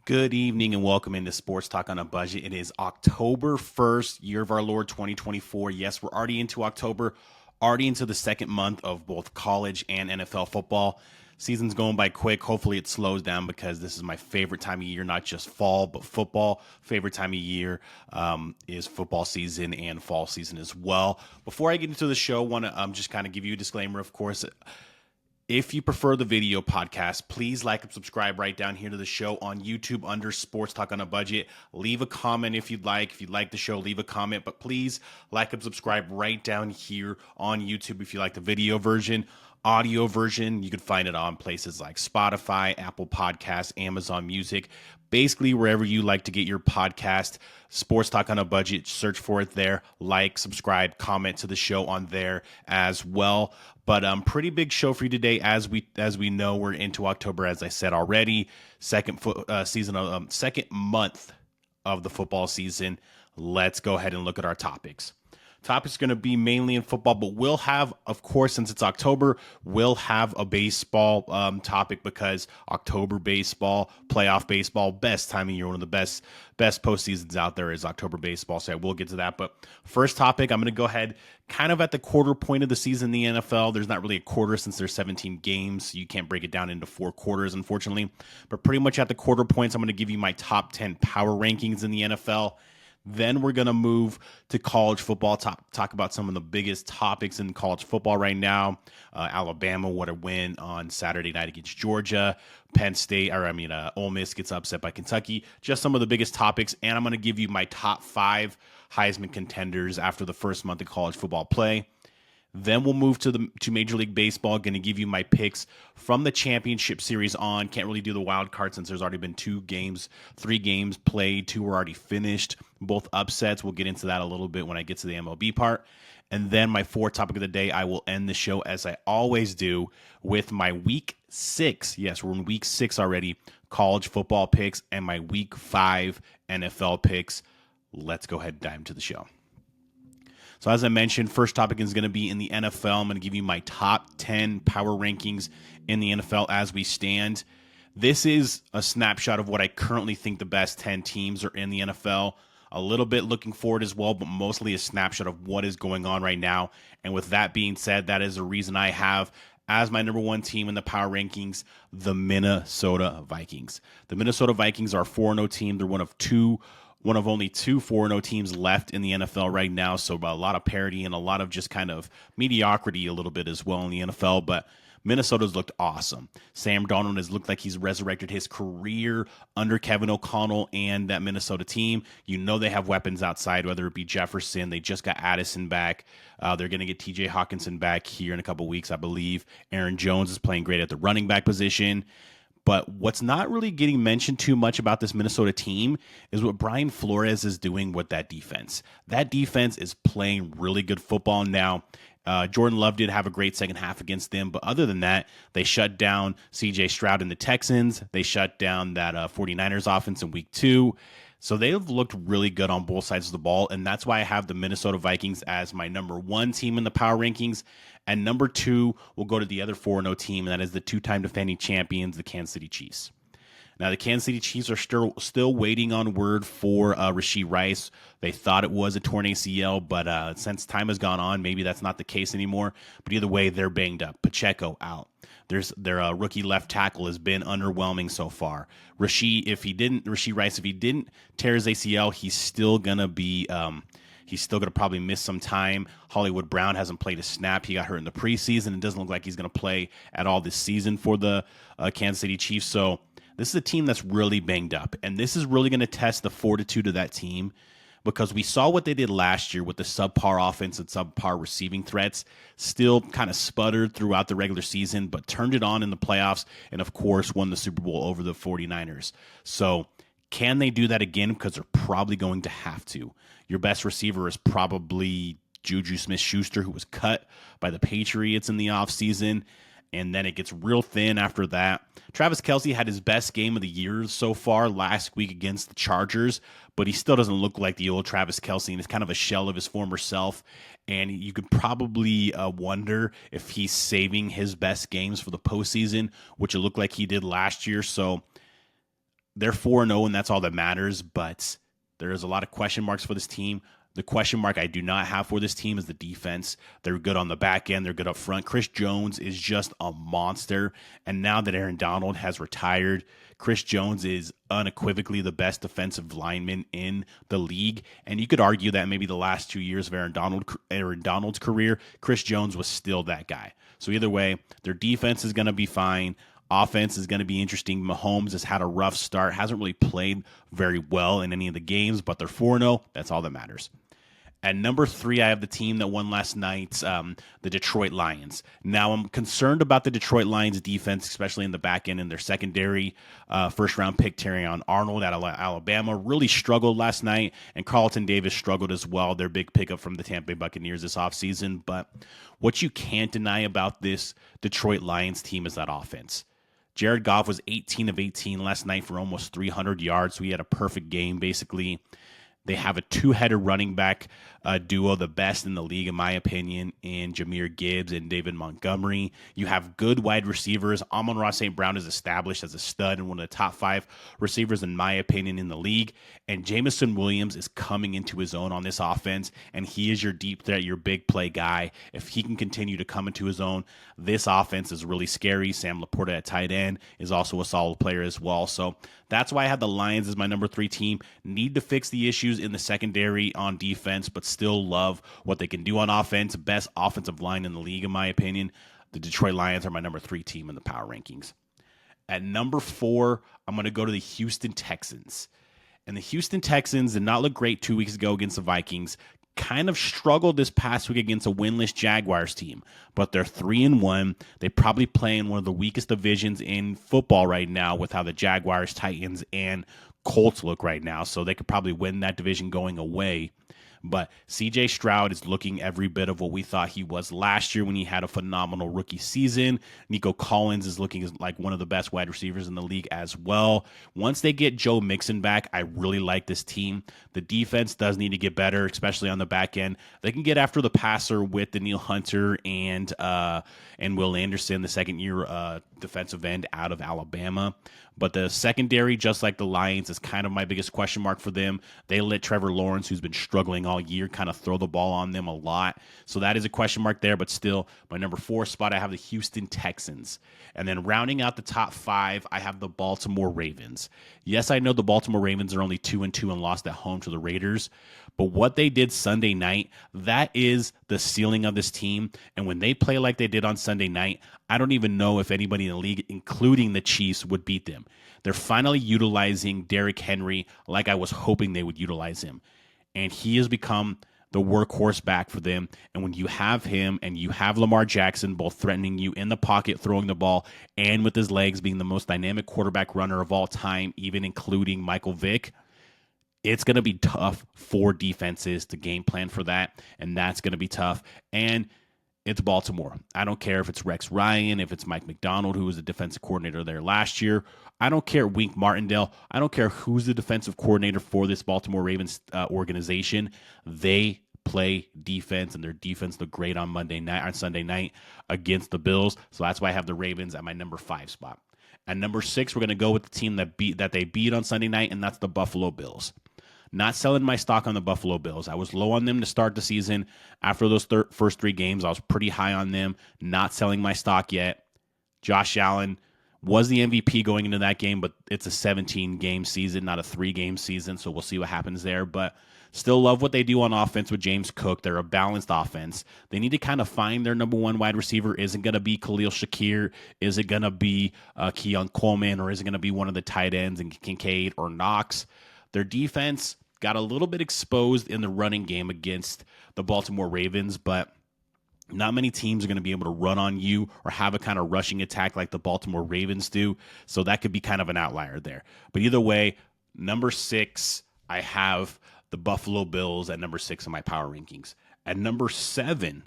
Good evening and welcome into Sports Talk on a Budget. It is October 1st, year of our Lord 2024. Yes, we're already into October, already into the second month of both college and NFL football. Season's going by quick. Hopefully it slows down because this is my favorite time of year, not just fall, but football. Favorite time of year is football season and fall season as well. Before I get into the show, I want to just kind of give you a disclaimer, of course. If you prefer the video podcast, please like and subscribe right down here to the show on YouTube under Sports Talk on a Budget. Leave a comment if you'd like. If you'd like the show, leave a comment. But please like and subscribe right down here on YouTube if you like the video version. Audio version, you can find it on places like Spotify, Apple Podcasts, Amazon Music, basically wherever you like to get your podcast. Sports Talk on a Budget, search for it there. Like, subscribe, comment to the show on there as well. But pretty big show for you today. As we know, we're into October, as I said already. Second month of the football season. Let's go ahead and look at our topics. Topic's going to be mainly in football, but we'll have, of course, since it's October, we'll have a baseball topic because October baseball, playoff baseball, best time of year, one of the best postseasons out there is October baseball. So I will get to that. But first topic, I'm going to go ahead kind of at the quarter point of the season in the NFL. There's not really a quarter since there's 17 games. So you can't break it down into 4 quarters, unfortunately. But pretty much at the quarter points, I'm going to give you my top 10 power rankings in the NFL. Then we're going to move to college football, talk about some of the biggest topics in college football right now. Alabama, what a win on Saturday night against Georgia. Ole Miss gets upset by Kentucky. Just some of the biggest topics. And I'm going to give you my top 5 Heisman contenders after the first month of college football play. Then we'll move to Major League Baseball. Going to give you my picks from the championship series on. Can't really do the wild card since there's already been 3 games played. 2 were already finished. Both upsets. We'll get into that a little bit when I get to the MLB part. And then my 4th topic of the day, I will end the show as I always do with my Week 6. Yes, we're in Week 6 already. College football picks and my Week 5 NFL picks. Let's go ahead and dive into the show. So as I mentioned, first topic is going to be in the NFL. I'm going to give you my top 10 power rankings in the NFL as we stand. This is a snapshot of what I currently think the best 10 teams are in the NFL. A little bit looking forward as well, but mostly a snapshot of what is going on right now. And with that being said, that is the reason I have as my number 1 team in the power rankings, the Minnesota Vikings. The Minnesota Vikings are a 4-0 team. They're one of only 2 4-0 teams left in the NFL right now, so a lot of parity and a lot of just kind of mediocrity a little bit as well in the NFL, but Minnesota's looked awesome. Sam Darnold has looked like he's resurrected his career under Kevin O'Connell and that Minnesota team. You know they have weapons outside, whether it be Jefferson. They just got Addison back. They're going to get TJ Hawkinson back here in a couple weeks, I believe. Aaron Jones is playing great at the running back position. But what's not really getting mentioned too much about this Minnesota team is what Brian Flores is doing with that defense. That defense is playing really good football now. Jordan Love did have a great second half against them, but other than that, they shut down C.J. Stroud and the Texans. They shut down that 49ers offense in week 2. So they've looked really good on both sides of the ball, and that's why I have the Minnesota Vikings as my number 1 team in the power rankings. And number 2 will go to the other 4-0 team, and that is the 2-time defending champions, the Kansas City Chiefs. Now, the Kansas City Chiefs are still waiting on word for Rashee Rice. They thought it was a torn ACL, but since time has gone on, maybe that's not the case anymore. But either way, they're banged up. Pacheco out. Their rookie left tackle has been underwhelming so far. Rashee Rice, if he didn't tear his ACL, he's still gonna be. He's still going to probably miss some time. Hollywood Brown hasn't played a snap. He got hurt in the preseason. It doesn't look like he's going to play at all this season for the Kansas City Chiefs. So this is a team that's really banged up. And this is really going to test the fortitude of that team because we saw what they did last year with the subpar offense and subpar receiving threats. Still kind of sputtered throughout the regular season, but turned it on in the playoffs and, of course, won the Super Bowl over the 49ers. So can they do that again? Because they're probably going to have to. Your best receiver is probably Juju Smith-Schuster, who was cut by the Patriots in the offseason, and then it gets real thin after that. Travis Kelce had his best game of the year so far last week against the Chargers, but he still doesn't look like the old Travis Kelce, and it's kind of a shell of his former self, and you could probably wonder if he's saving his best games for the postseason, which it looked like he did last year. So They're 4-0, and that's all that matters, but there's a lot of question marks for this team. The question mark I do not have for this team is the defense. They're good on the back end. They're good up front. Chris Jones is just a monster. And now that Aaron Donald has retired, Chris Jones is unequivocally the best defensive lineman in the league. And you could argue that maybe the last 2 years of Aaron Donald's career, Chris Jones was still that guy. So either way, their defense is going to be fine. Offense is going to be interesting. Mahomes has had a rough start, hasn't really played very well in any of the games, but they're 4-0. That's all that matters. At number 3, I have the team that won last night, the Detroit Lions. Now, I'm concerned about the Detroit Lions defense, especially in the back end in their secondary. First-round pick Terrion Arnold out of Alabama really struggled last night, and Carlton Davis struggled as well, their big pickup from the Tampa Bay Buccaneers this offseason. But what you can't deny about this Detroit Lions team is that offense. Jared Goff was 18 of 18 last night for almost 300 yards, so he had a perfect game, basically. They have a two-headed running back duo, the best in the league, in my opinion, in Jahmyr Gibbs and David Montgomery. You have good wide receivers. Amon-Ra St. Brown is established as a stud and one of the top 5 receivers, in my opinion, in the league. And Jameson Williams is coming into his own on this offense, and he is your deep threat, your big play guy. If he can continue to come into his own, this offense is really scary. Sam Laporta at tight end is also a solid player as well. So that's why I had the Lions as my number 3 team. Need to fix the issues in the secondary on defense, but still love what they can do on offense. Best offensive line in the league, in my opinion. The Detroit Lions are my number 3 team in the power rankings. At number 4, I'm going to go to the Houston Texans. And the Houston Texans did not look great 2 weeks ago against the Vikings. Kind of struggled this past week against a winless Jaguars team, but they're 3-1. They probably play in one of the weakest divisions in football right now with how the Jaguars, Titans, and Colts look right now. So they could probably win that division going away. But C.J. Stroud is looking every bit of what we thought he was last year when he had a phenomenal rookie season. Nico Collins is looking like one of the best wide receivers in the league as well. Once they get Joe Mixon back, I really like this team. The defense does need to get better, especially on the back end. They can get after the passer with Danielle Hunter and Will Anderson, the second-year defensive end out of Alabama. But the secondary, just like the Lions, is kind of my biggest question mark for them. They let Trevor Lawrence, who's been struggling all year, kind of throw the ball on them a lot. So that is a question mark there, but still, my number 4 spot, I have the Houston Texans. And then rounding out the top 5, I have the Baltimore Ravens. Yes, I know the Baltimore Ravens are only 2-2 and lost at home to the Raiders, but what they did Sunday night, that is the ceiling of this team. And when they play like they did on Sunday night, I don't even know if anybody in the league, including the Chiefs, would beat them. They're finally utilizing Derrick Henry like I was hoping they would utilize him. And he has become the workhorse back for them. And when you have him and you have Lamar Jackson both threatening you in the pocket, throwing the ball, and with his legs being the most dynamic quarterback runner of all time, even including Michael Vick, it's going to be tough for defenses to game plan for that, and that's going to be tough. And it's Baltimore. I don't care if it's Rex Ryan, if it's Mike McDonald, who was the defensive coordinator there last year. I don't care, Wink Martindale. I don't care who's the defensive coordinator for this Baltimore Ravens organization. They play defense, and their defense looked great on Sunday night against the Bills. So that's why I have the Ravens at my number 5 spot. At number 6, we're going to go with the team that they beat on Sunday night, and that's the Buffalo Bills. Not selling my stock on the Buffalo Bills. I was low on them to start the season. After those first 3 games, I was pretty high on them. Not selling my stock yet. Josh Allen was the MVP going into that game, but it's a 17-game season, not a 3-game season, so we'll see what happens there. But still love what they do on offense with James Cook. They're a balanced offense. They need to kind of find their number 1 wide receiver. Is it going to be Khalil Shakir? Is it going to be Keon Coleman? Or is it going to be one of the tight ends in Kincaid or Knox? Their defense got a little bit exposed in the running game against the Baltimore Ravens, but not many teams are going to be able to run on you or have a kind of rushing attack like the Baltimore Ravens do, so that could be kind of an outlier there. But either way, number 6, I have the Buffalo Bills at number 6 in my power rankings. At number 7,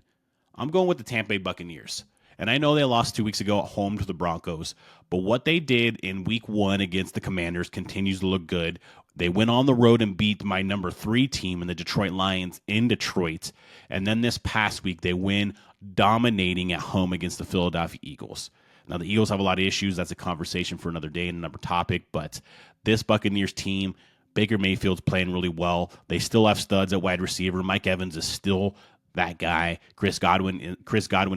I'm going with the Tampa Bay Buccaneers. And I know they lost 2 weeks ago at home to the Broncos, but what they did in week 1 against the Commanders continues to look good. They went on the road and beat my number 3 team in the Detroit Lions in Detroit. And then this past week, they win dominating at home against the Philadelphia Eagles. Now, the Eagles have a lot of issues. That's a conversation for another day and another topic. But this Buccaneers team, Baker Mayfield's playing really well. They still have studs at wide receiver. Mike Evans is still that guy. Chris Godwin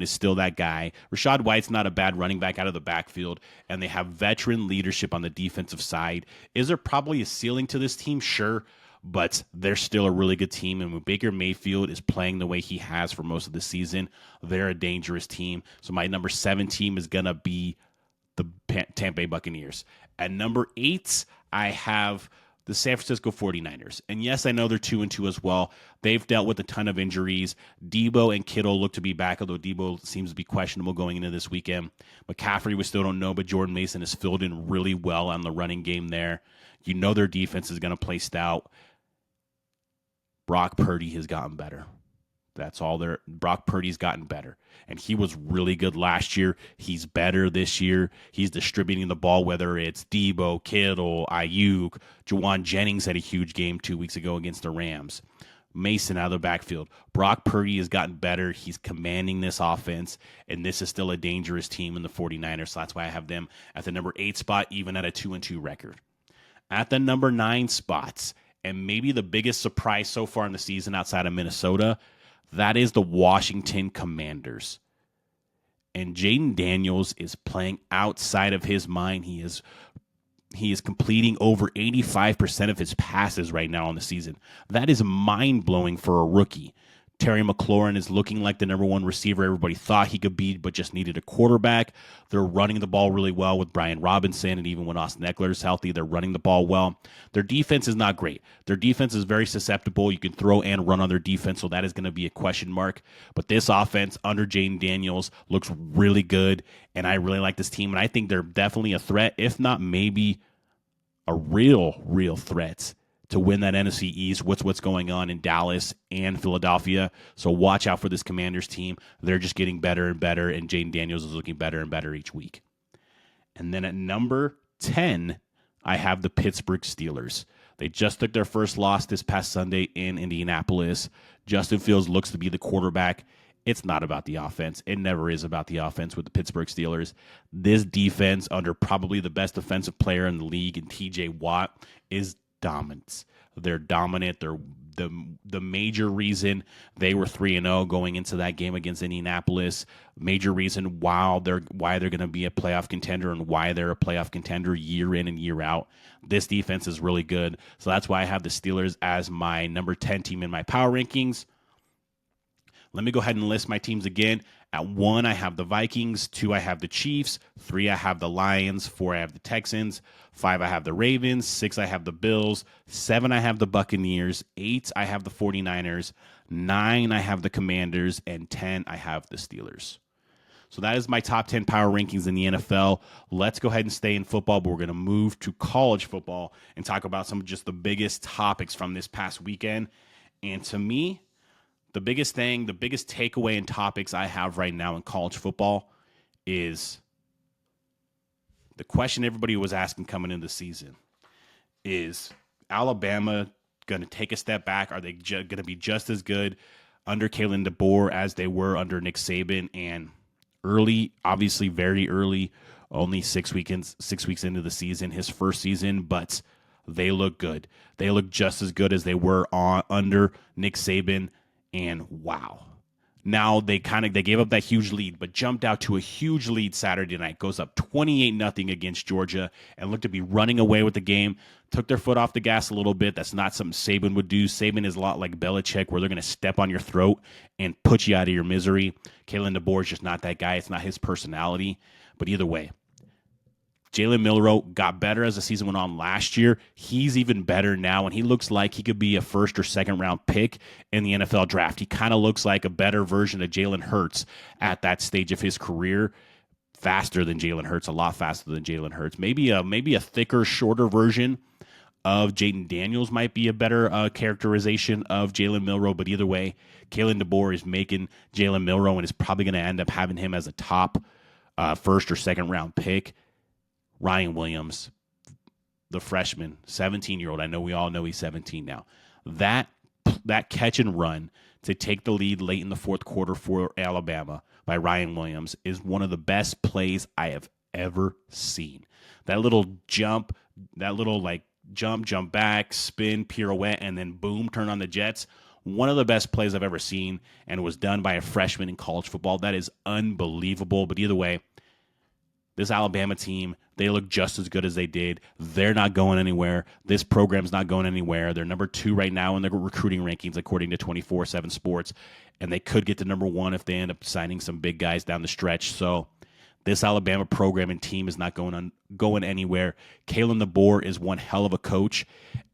is still that guy. Rachaad White's not a bad running back out of the backfield, and they have veteran leadership on the defensive side. Is there probably a ceiling to this team? Sure, but they're still a really good team, and when Baker Mayfield is playing the way he has for most of the season, they're a dangerous team. So my number 7 team is going to be the Tampa Bay Buccaneers. At number 8, I have the San Francisco 49ers. And yes, I know they're 2-2 as well. They've dealt with a ton of injuries. Debo and Kittle look to be back, although Debo seems to be questionable going into this weekend. McCaffrey, we still don't know, but Jordan Mason has filled in really well on the running game there. You know their defense is going to play stout. Brock Purdy has gotten better. That's all there. Brock Purdy's gotten better. And he was really good last year. He's better this year. He's distributing the ball, whether it's Debo, Kittle, Ayuk. Juwan Jennings had a huge game 2 weeks ago against the Rams. Mason out of the backfield. Brock Purdy has gotten better. He's commanding this offense, and this is still a dangerous team in the 49ers. So that's why I have them at the number 8 spot, even at a 2-2 record. At the number 9 spots, and maybe the biggest surprise so far in the season outside of Minnesota, that is the Washington Commanders. And Jaden Daniels is playing outside of his mind. He is completing over 85% of his passes right now in the season. That is mind-blowing for a rookie. Terry McLaurin is looking like the number 1 receiver everybody thought he could be, but just needed a quarterback. They're running the ball really well with Brian Robinson, and even when Austin Eckler is healthy, they're running the ball well. Their defense is not great. Their defense is very susceptible. You can throw and run on their defense, so that is going to be a question mark. But this offense under Jaden Daniels looks really good, and I really like this team, and I think they're definitely a threat, if not maybe a real threat to win that NFC East. What's going on in Dallas and Philadelphia. So watch out for this Commanders team. They're just getting better and better, and Jaden Daniels is looking better and better each week. And then at number 10, I have the Pittsburgh Steelers. They just took their first loss this past Sunday in Indianapolis. Justin Fields looks to be the quarterback. It's not about the offense. It never is about the offense with the Pittsburgh Steelers. This defense, under probably the best defensive player in the league, and T.J. Watt, is dominance. They're dominant. They're the major reason they were 3-0 going into that game against Indianapolis. Major reason why they're going to be a playoff contender and why they're a playoff contender year in and year out. This defense is really good. So that's why I have the Steelers as my number 10 team in my power rankings. Let me go ahead and list my teams again. At 1, I have the Vikings. 2, I have the Chiefs. 3, I have the Lions. 4, I have the Texans. 5, I have the Ravens. 6, I have the Bills. 7, I have the Buccaneers. 8, I have the 49ers. 9, I have the Commanders. And 10, I have the Steelers. So that is my top 10 power rankings in the NFL. Let's go ahead and stay in football, but we're going to move to college football and talk about some of just the biggest topics from this past weekend. And to me, the biggest takeaway and topics I have right now in college football is the question everybody was asking coming into the season. Is Alabama going to take a step back? Are they going to be just as good under Kalen Deboer as they were under Nick Saban? And early, obviously very early, only 6 weeks into the season, his first season, but they look good. They look just as good as they were under Nick Saban. And wow. Now they gave up that huge lead, but jumped out to a huge lead Saturday night. Goes up 28-0 against Georgia and looked to be running away with the game. Took their foot off the gas a little bit. That's not something Saban would do. Saban is a lot like Belichick, where they're going to step on your throat and put you out of your misery. Kalen Deboer is just not that guy. It's not his personality. But either way, Jalen Milroe got better as the season went on last year. He's even better now, and he looks like he could be a first or second round pick in the NFL draft. He kind of looks like a better version of Jalen Hurts at that stage of his career. Faster than Jalen Hurts, a lot faster than Jalen Hurts. Maybe a thicker, shorter version of Jaden Daniels might be a better characterization of Jalen Milroe. But either way, Kalen Deboer is making Jalen Milroe and is probably going to end up having him as a top first or second round pick. Ryan Williams, the freshman, 17-year-old. I know we all know he's 17 now. That catch and run to take the lead late in the fourth quarter for Alabama by Ryan Williams is one of the best plays I have ever seen. That little jump, jump back, spin, pirouette, and then boom, turn on the Jets. One of the best plays I've ever seen, and it was done by a freshman in college football. That is unbelievable. But either way, this Alabama team, they look just as good as they did. They're not going anywhere. This program's not going anywhere. They're number 2 right now in the recruiting rankings, according to 24/7 Sports, and they could get to number 1 if they end up signing some big guys down the stretch. So this Alabama program and team is not going anywhere. Kalen Deboer is one hell of a coach,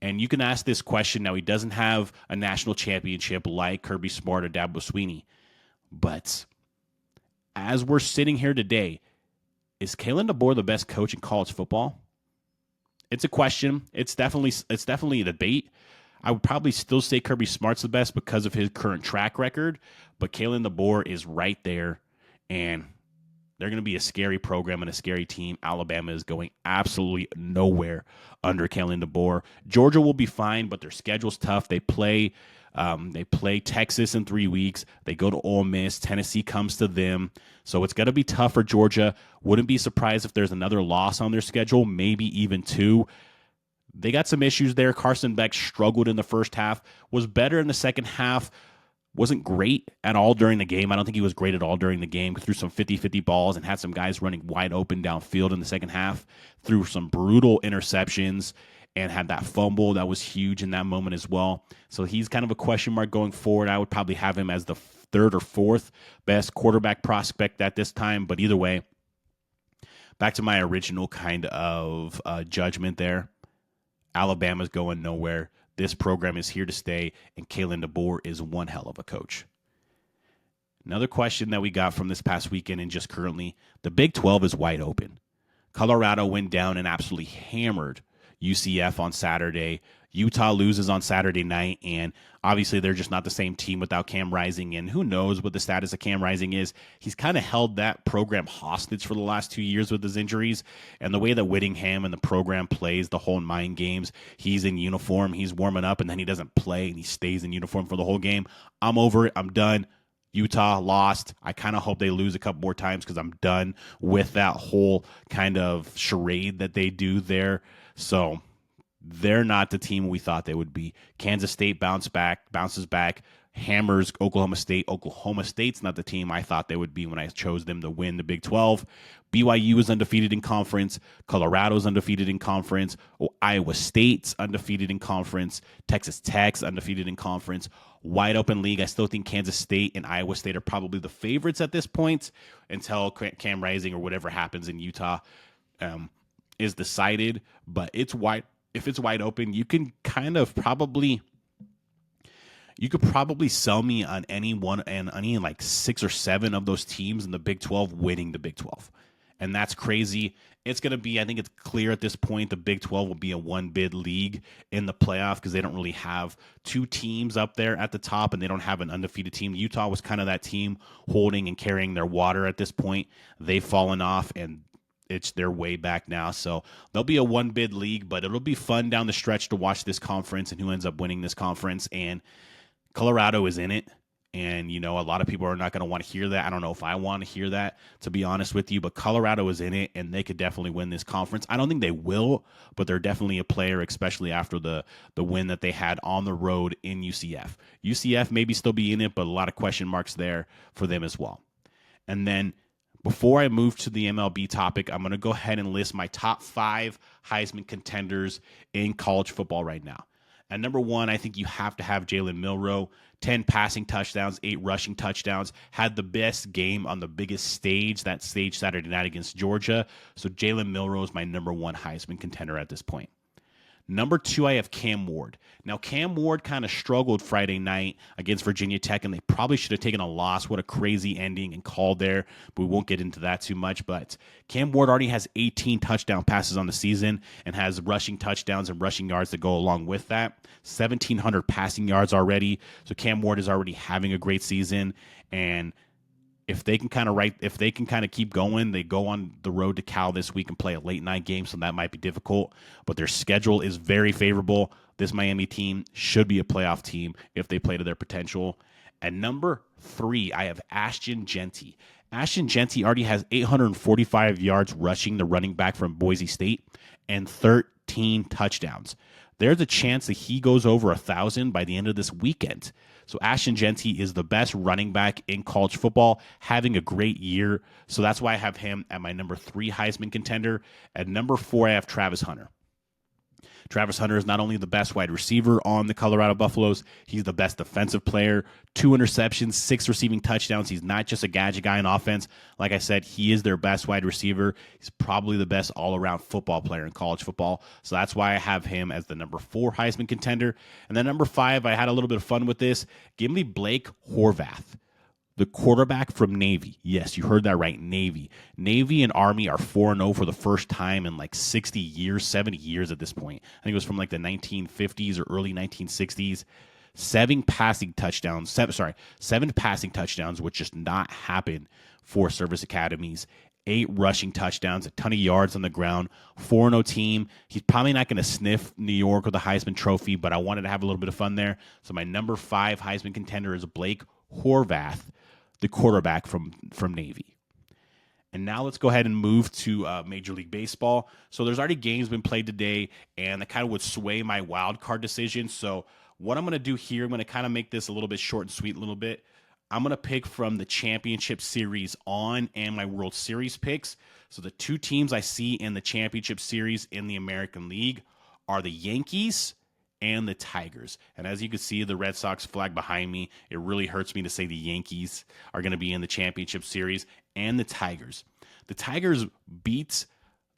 and you can ask this question. Now, he doesn't have a national championship like Kirby Smart or Dabo Swinney, but as we're sitting here today, is Kalen Deboer the best coach in college football? It's a question. It's definitely a debate. I would probably still say Kirby Smart's the best because of his current track record, but Kalen Deboer is right there, and they're going to be a scary program and a scary team. Alabama is going absolutely nowhere under Kalen Deboer. Georgia will be fine, but their schedule's tough. They play Texas in 3 weeks. They go to Ole Miss. Tennessee comes to them. So it's going to be tough for Georgia. Wouldn't be surprised if there's another loss on their schedule, maybe even 2. They got some issues there. Carson Beck struggled in the first half, was better in the second half, wasn't great at all during the game. I don't think he was great at all during the game. Threw some 50-50 balls and had some guys running wide open downfield in the second half. Threw some brutal interceptions and had that fumble that was huge in that moment as well. So he's kind of a question mark going forward. I would probably have him as the 3rd or 4th best quarterback prospect at this time. But either way, back to my original kind of judgment there. Alabama's going nowhere. This program is here to stay, and Kalen Deboer is one hell of a coach. Another question that we got from this past weekend and just currently, the Big 12 is wide open. Colorado went down and absolutely hammered UCF on Saturday. Utah loses on Saturday night, and obviously they're just not the same team without Cam Rising, and who knows what the status of Cam Rising is. He's kind of held that program hostage for the last 2 years with his injuries, and the way that Whittingham and the program plays the whole mind games, he's in uniform, he's warming up, and then he doesn't play, and he stays in uniform for the whole game. I'm over it. I'm done. Utah lost. I kind of hope they lose a couple more times because I'm done with that whole kind of charade that they do there. So they're not the team we thought they would be. Kansas State bounces back, hammers Oklahoma State. Oklahoma State's not the team I thought they would be when I chose them to win the Big 12. BYU is undefeated in conference. Colorado's undefeated in conference. Iowa State's undefeated in conference. Texas Tech's undefeated in conference. Wide open league. I still think Kansas State and Iowa State are probably the favorites at this point until Cam Rising or whatever happens in Utah is decided. But it's wide. If it's wide open, you can kind of probably sell me on any one and any like 6 or 7 of those teams in the Big 12 winning the Big 12. And that's crazy. It's going to be, I think it's clear at this point, the Big 12 will be a one-bid league in the playoff because they don't really have 2 teams up there at the top and they don't have an undefeated team. Utah was kind of that team holding and carrying their water at this point. They've fallen off and it's their way back now. So they'll be a one-bid league, but it'll be fun down the stretch to watch this conference and who ends up winning this conference. And Colorado is in it. And, you know, a lot of people are not going to want to hear that. I don't know if I want to hear that, to be honest with you, but Colorado is in it, and they could definitely win this conference. I don't think they will, but they're definitely a player, especially after the win that they had on the road in UCF. UCF maybe still be in it, but a lot of question marks there for them as well. And then before I move to the MLB topic, I'm going to go ahead and list my top 5 Heisman contenders in college football right now. At number 1, I think you have to have Jalen Milroe. 10 passing touchdowns, 8 rushing touchdowns. Had the best game on the biggest stage, that stage Saturday night against Georgia. So Jalen Milroe is my number 1 Heisman contender at this point. Number 2, I have Cam Ward. Now, Cam Ward kind of struggled Friday night against Virginia Tech, and they probably should have taken a loss. What a crazy ending and call there, but we won't get into that too much. But Cam Ward already has 18 touchdown passes on the season and has rushing touchdowns and rushing yards that go along with that. 1,700 passing yards already. So Cam Ward is already having a great season, and if they can kind of keep going, they go on the road to Cal this week and play a late night game, so that might be difficult. But their schedule is very favorable. This Miami team should be a playoff team if they play to their potential. At number 3, I have Ashton Genty. Ashton Genty already has 845 yards rushing, the running back from Boise State, and 13 touchdowns. There's a chance that he goes over 1,000 by the end of this weekend. So Ashton Genty is the best running back in college football, having a great year. So that's why I have him at my number 3 Heisman contender. At number 4, I have Travis Hunter. Travis Hunter is not only the best wide receiver on the Colorado Buffaloes, he's the best defensive player. 2 interceptions, 6 receiving touchdowns. He's not just a gadget guy in offense. Like I said, he is their best wide receiver. He's probably the best all-around football player in college football. So that's why I have him as the number 4 Heisman contender. And then number 5, I had a little bit of fun with this. Give me Blake Horvath, the quarterback from Navy. Yes, you heard that right, Navy. Navy and Army are 4-0 for the first time in like 60 years, 70 years at this point. I think it was from like the 1950s or early 1960s. 7 passing touchdowns, which just not happen for service academies. 8 rushing touchdowns, a ton of yards on the ground, 4-0 team. He's probably not going to sniff New York with the Heisman Trophy, but I wanted to have a little bit of fun there. So my number 5 Heisman contender is Blake Horvath, the quarterback from Navy. And now let's go ahead and move to Major League Baseball. So there's already games been played today, and that kind of would sway my wild card decision. So what I'm going to do here, I'm going to kind of make this a little bit short and sweet a little bit. I'm going to pick from the Championship Series on and my World Series picks. So the 2 teams I see in the Championship Series in the American League are the Yankees and the Tigers. And as you can see, the Red Sox flag behind me, it really hurts me to say the Yankees are going to be in the Championship Series, and the Tigers. The Tigers beat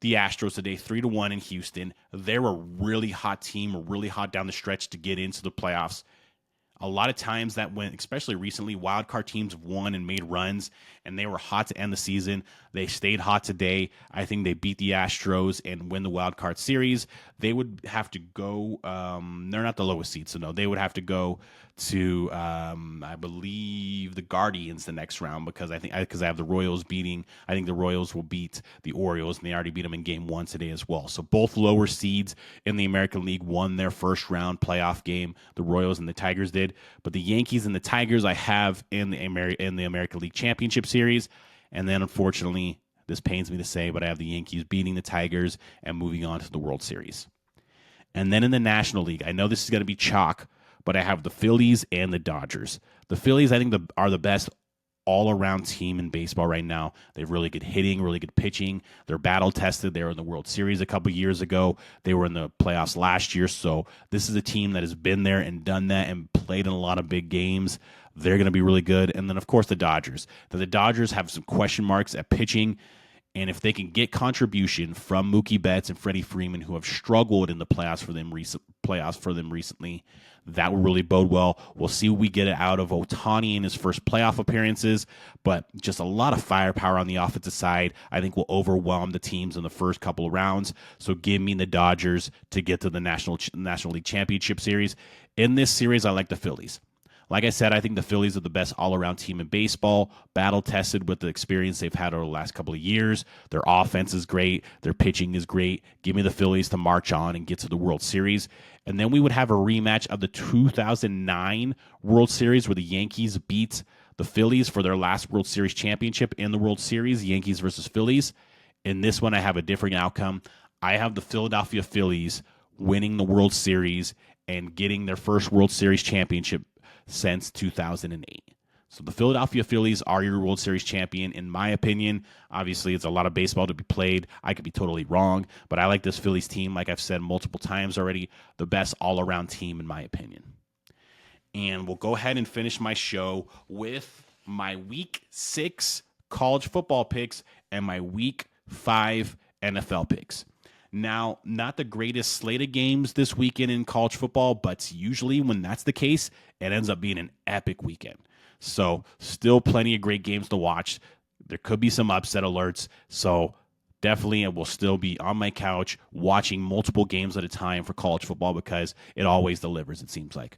the Astros today 3-1 in Houston. They're a really hot team, really hot down the stretch to get into the playoffs. A lot of times that went, especially recently, wild card teams have won and made runs, and they were hot to end the season. They stayed hot today. I think they beat the Astros and win the wild card series. They would have to go. They're not the lowest seed, so no, they would have to go to, I believe, the Guardians the next round because I have the Royals beating. I think the Royals will beat the Orioles, and they already beat them in Game 1 today as well. So both lower seeds in the American League won their first round playoff game. The Royals and the Tigers did, but the Yankees and the Tigers I have in the American League Championship Series, and then unfortunately, this pains me to say, but I have the Yankees beating the Tigers and moving on to the World Series. And then in the National League, I know this is going to be chalk, but I have the Phillies and the Dodgers. The Phillies, I think, are the best all-around team in baseball right now. They have really good hitting, really good pitching. They're battle-tested. They were in the World Series a couple years ago. They were in the playoffs last year. So this is a team that has been there and done that and played in a lot of big games. They're going to be really good. And then, of course, the Dodgers. The Dodgers have some question marks at pitching. And if they can get contribution from Mookie Betts and Freddie Freeman, who have struggled in the playoffs for them recently, that will really bode well. We'll see what we get out of Ohtani in his first playoff appearances, but just a lot of firepower on the offensive side, I think will overwhelm the teams in the first couple of rounds. So give me the Dodgers to get to the National League Championship Series. In this series, I like the Phillies. Like I said, I think the Phillies are the best all-around team in baseball, battle-tested with the experience they've had over the last couple of years. Their offense is great. Their pitching is great. Give me the Phillies to march on and get to the World Series. And then we would have a rematch of the 2009 World Series where the Yankees beat the Phillies for their last World Series championship in the World Series, Yankees versus Phillies. In this one, I have a different outcome. I have the Philadelphia Phillies winning the World Series and getting their first World Series championship since 2008. So the Philadelphia Phillies are your World Series champion, in my opinion. Obviously, it's a lot of baseball to be played. I could be totally wrong, but I like this Phillies team, like I've said multiple times already, the best all-around team, in my opinion. And we'll go ahead and finish my show with my Week 6 college football picks and my Week 5 NFL picks. Now, not the greatest slate of games this weekend in college football, but usually when that's the case, it ends up being an epic weekend. So still plenty of great games to watch. There could be some upset alerts. So definitely I will still be on my couch watching multiple games at a time for college football because it always delivers, it seems like.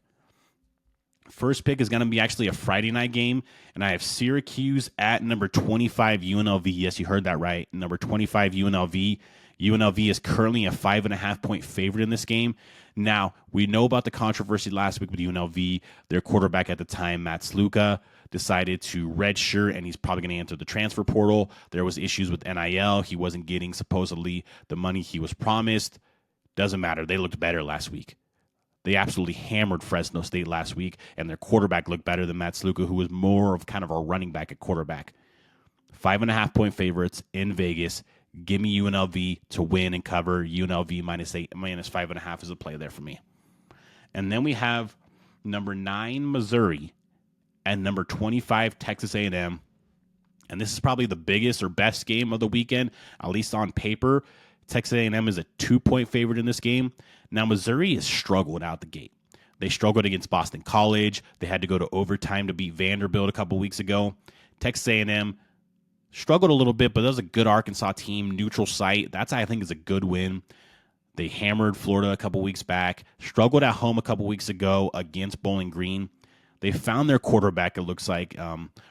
First pick is going to be actually a Friday night game, and I have Syracuse at number 25 UNLV. Yes, you heard that right. Number 25 UNLV. UNLV is currently a 5.5-point favorite in this game. Now, we know about the controversy last week with UNLV. Their quarterback at the time, Matt Sluka, decided to redshirt, and he's probably going to enter the transfer portal. There was issues with NIL. He wasn't getting, supposedly, the money he was promised. Doesn't matter. They looked better last week. They absolutely hammered Fresno State last week, and their quarterback looked better than Matt Sluka, who was more of kind of a running back at quarterback. 5.5-point favorites in Vegas. Give me UNLV to win and cover. UNLV -5.5 is a play there for me. And then we have number 9, Missouri, and number 25, Texas A&M. And this is probably the biggest or best game of the weekend, at least on paper. Texas A&M is a 2-point favorite in this game. Now, Missouri has struggled out the gate. They struggled against Boston College. They had to go to overtime to beat Vanderbilt a couple weeks ago. Texas A&M struggled a little bit, but that was a good Arkansas team, neutral site. That's, I think, is a good win. They hammered Florida a couple weeks back, struggled at home a couple weeks ago against Bowling Green. They found their quarterback, it looks like,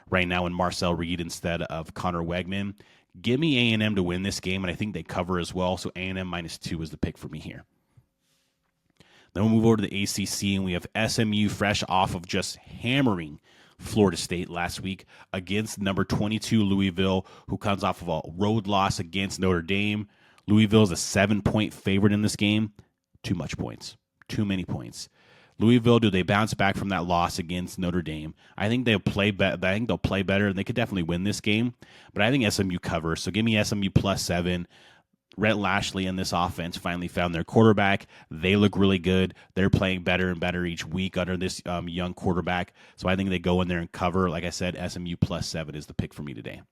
right now in Marcel Reed instead of Connor Wegman. Give me A&M to win this game, and I think they cover as well, so A&M -2 is the pick for me here. Then we'll move over to the ACC, and we have SMU fresh off of just hammering Florida State last week against number 22 Louisville, who comes off of a road loss against Notre Dame. Louisville is a 7-point favorite in this game. Too much points. Too many points. Louisville, do they bounce back from that loss against Notre Dame? I think they'll play better, and they could definitely win this game. But I think SMU covers, so give me SMU +7. Rhett Lashley and this offense finally found their quarterback. They look really good. They're playing better and better each week under this young quarterback. So I think they go in there and cover. Like I said, SMU +7 is the pick for me today.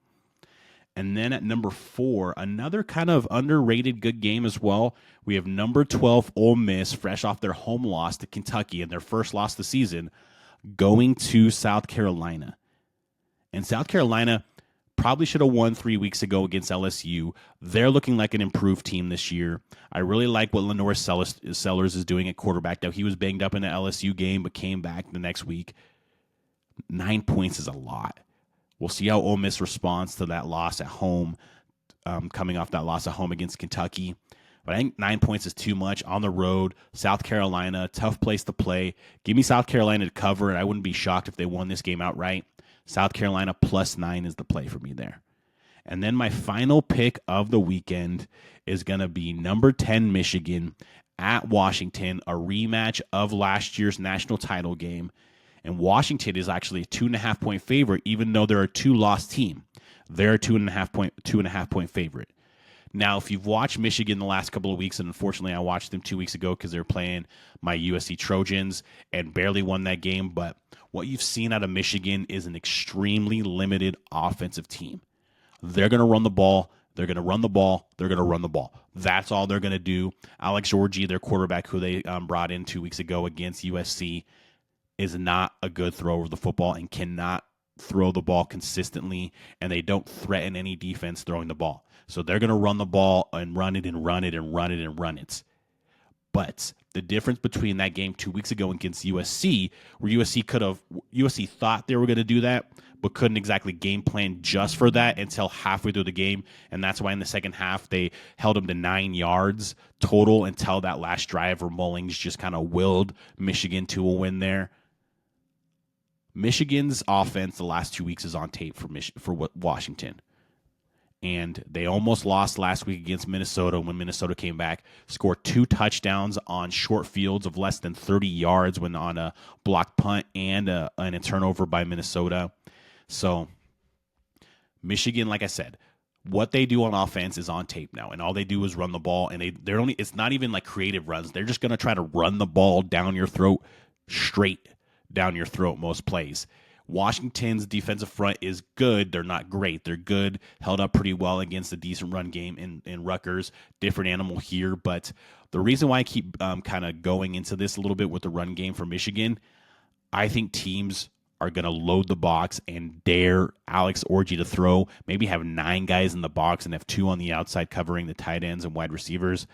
And then at number 4, another kind of underrated good game as well. We have number 12 Ole Miss, fresh off their home loss to Kentucky and their first loss of the season, going to South Carolina. And South Carolina probably should have won 3 weeks ago against LSU. They're looking like an improved team this year. I really like what Lenore Sellers is doing at quarterback. Now, he was banged up in the LSU game, but came back the next week. 9 points is a lot. We'll see how Ole Miss responds to that loss at home, coming off that loss at home against Kentucky. But I think 9 points is too much on the road. South Carolina, tough place to play. Give me South Carolina to cover, and I wouldn't be shocked if they won this game outright. South Carolina +9 is the play for me there. And then my final pick of the weekend is going to be number 10 Michigan at Washington, a rematch of last year's national title game. And Washington is actually a 2.5-point favorite, even though they're a 2-loss team. They're a 2.5-point favorite. Now, if you've watched Michigan the last couple of weeks, and unfortunately I watched them 2 weeks ago because they were playing my USC Trojans and barely won that game, but what you've seen out of Michigan is an extremely limited offensive team. They're going to run the ball. They're going to run the ball. They're going to run the ball. That's all they're going to do. Alex Georgie, their quarterback, who they brought in 2 weeks ago against USC, is not a good thrower of the football and cannot throw the ball consistently, and they don't threaten any defense throwing the ball. So they're going to run the ball and run it and run it and run it and run it. But the difference between that game 2 weeks ago against USC, where USC thought they were going to do that, but couldn't exactly game plan just for that until halfway through the game. And that's why in the second half, they held them to 9 yards total until that last drive where Mullings just kind of willed Michigan to a win there. Michigan's offense the last 2 weeks is on tape for Washington. And they almost lost last week against Minnesota when Minnesota came back, scored 2 touchdowns on short fields of less than 30 yards when on a blocked punt and a turnover by Minnesota. So Michigan, like I said, what they do on offense is on tape now, and all they do is run the ball, and it's not even like creative runs. They're just going to try to run the ball down your throat, straight down your throat most plays. Washington's defensive front is good. They're not great. They're good, held up pretty well against a decent run game in Rutgers. Different animal here, but the reason why I keep kind of going into this a little bit with the run game for Michigan, I think teams are going to load the box and dare Alex Orji to throw, maybe have 9 guys in the box and have 2 on the outside covering the tight ends and wide receivers.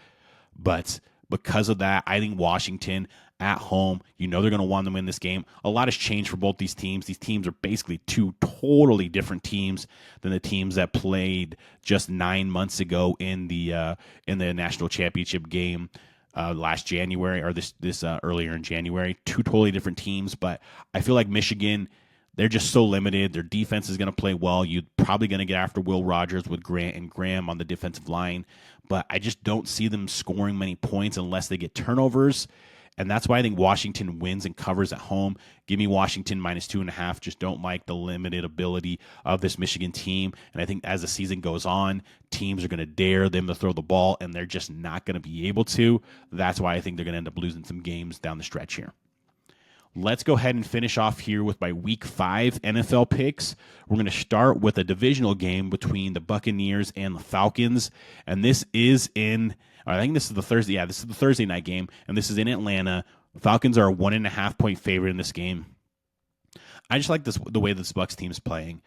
But Because of that, I think Washington at home, they're going to want to win this game. A lot has changed for both these teams. These teams are basically two totally different teams than the teams that played just 9 months ago in the national championship game last January, or this earlier in January. Two totally different teams, but I feel like Michigan, they're just so limited. Their defense is going to play well. You're probably going to get after Will Rogers with Grant and Graham on the defensive line, but I just don't see them scoring many points unless they get turnovers. And that's why I think Washington wins and covers at home. Give me Washington -2.5. Just don't like the limited ability of this Michigan team. And I think as the season goes on, teams are going to dare them to throw the ball, and they're just not going to be able to. That's why I think they're going to end up losing some games down the stretch here. Let's go ahead and finish off here with my Week 5 NFL picks. We're going to start with a divisional game between the Buccaneers and the Falcons. And this is I think this is the Thursday. Yeah, this is the Thursday night game, and this is in Atlanta. Falcons are a 1.5-point favorite in this game. I just like the way this Bucs team is playing.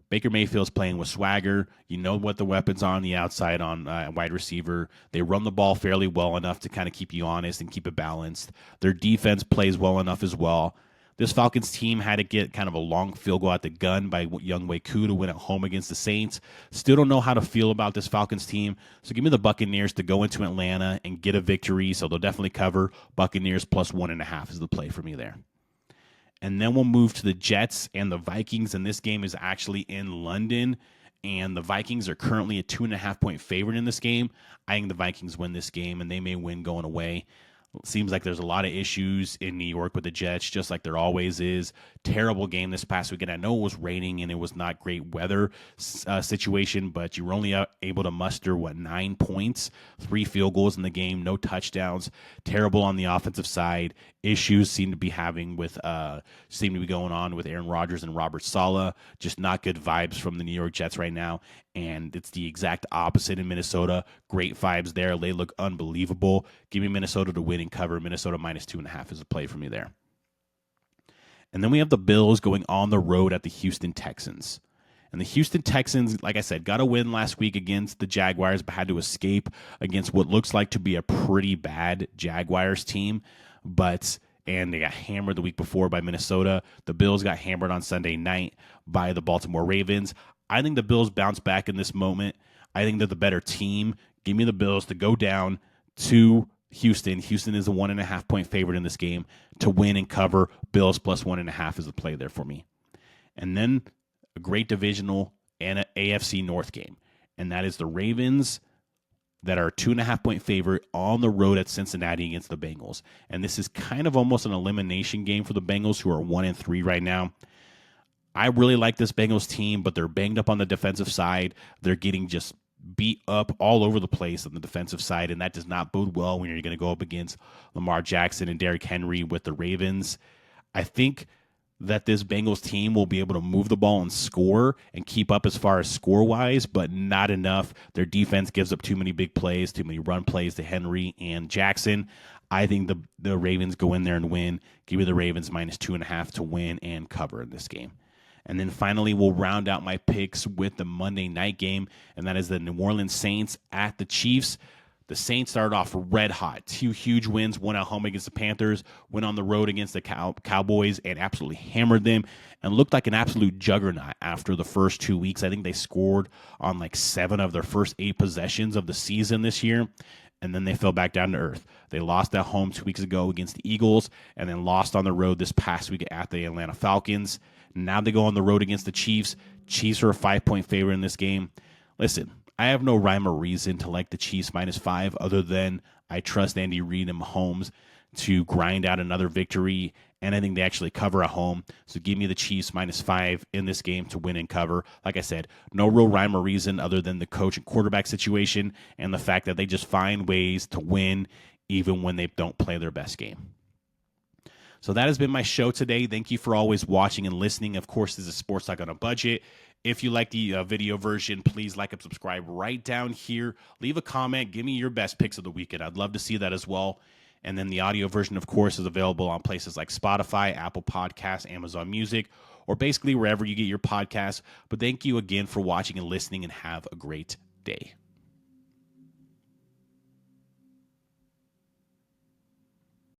Baker Mayfield's playing with swagger. You know what the weapons are on the outside on wide receiver. They run the ball fairly well enough to kind of keep you honest and keep it balanced. Their defense plays well enough as well. This Falcons team had to get kind of a long field goal at the gun by Young Koo to win at home against the Saints. Still don't know how to feel about this Falcons team. So give me the Buccaneers to go into Atlanta and get a victory. So they'll definitely cover. Buccaneers +1.5 is the play for me there. And then we'll move to the Jets and the Vikings. And this game is actually in London. And the Vikings are currently a 2.5-point favorite in this game. I think the Vikings win this game, and they may win going away. It seems like there's a lot of issues in New York with the Jets, just like there always is. Terrible game this past weekend. I know it was raining and it was not great weather situation, but you were only able to muster, 9 points, 3 field goals in the game, no touchdowns. Terrible on the offensive side. Issues seem to be going on with Aaron Rodgers and Robert Saleh. Just not good vibes from the New York Jets right now. And it's the exact opposite in Minnesota. Great vibes there. They look unbelievable. Give me Minnesota to win and cover. Minnesota -2.5 is a play for me there. And then we have the Bills going on the road at the Houston Texans. And the Houston Texans, like I said, got a win last week against the Jaguars, but had to escape against what looks like to be a pretty bad Jaguars team. And they got hammered the week before by Minnesota. The Bills got hammered on Sunday night by the Baltimore Ravens. I think the Bills bounce back in this moment. I think they're the better team. Give me the Bills to go down to Houston. Houston is a 1.5-point favorite in this game to win and cover. Bills +1.5 is the play there for me. And then a great divisional and an AFC North game, and that is the Ravens that are a 2.5-point favorite on the road at Cincinnati against the Bengals. And this is kind of almost an elimination game for the Bengals, who are 1-3 right now. I really like this Bengals team, but they're banged up on the defensive side. They're getting just beat up all over the place on the defensive side, and that does not bode well when you're going to go up against Lamar Jackson and Derrick Henry with the Ravens. I think that this Bengals team will be able to move the ball and score and keep up as far as score-wise, but not enough. Their defense gives up too many big plays, too many run plays to Henry and Jackson. I think the Ravens go in there and win. Give me the Ravens -2.5 to win and cover in this game. And then finally, we'll round out my picks with the Monday night game, and that is the New Orleans Saints at the Chiefs. The Saints started off red hot. 2 huge wins, one at home against the Panthers, went on the road against the Cowboys and absolutely hammered them and looked like an absolute juggernaut after the first 2 weeks. I think they scored on 7 of their first 8 possessions of the season this year, and then they fell back down to earth. They lost at home 2 weeks ago against the Eagles and then lost on the road this past week at the Atlanta Falcons. Now they go on the road against the Chiefs. Chiefs are a 5-point favorite in this game. Listen, I have no rhyme or reason to like the Chiefs -5 other than I trust Andy Reid and Mahomes to grind out another victory, and I think they actually cover at home. So give me the Chiefs -5 in this game to win and cover. Like I said, no real rhyme or reason other than the coach and quarterback situation and the fact that they just find ways to win even when they don't play their best game. So that has been my show today. Thank you for always watching and listening. Of course, this is Sports Talk on a Budget. If you like the video version, please like and subscribe right down here. Leave a comment. Give me your best picks of the weekend. I'd love to see that as well. And then the audio version, of course, is available on places like Spotify, Apple Podcasts, Amazon Music, or basically wherever you get your podcasts. But thank you again for watching and listening, and have a great day.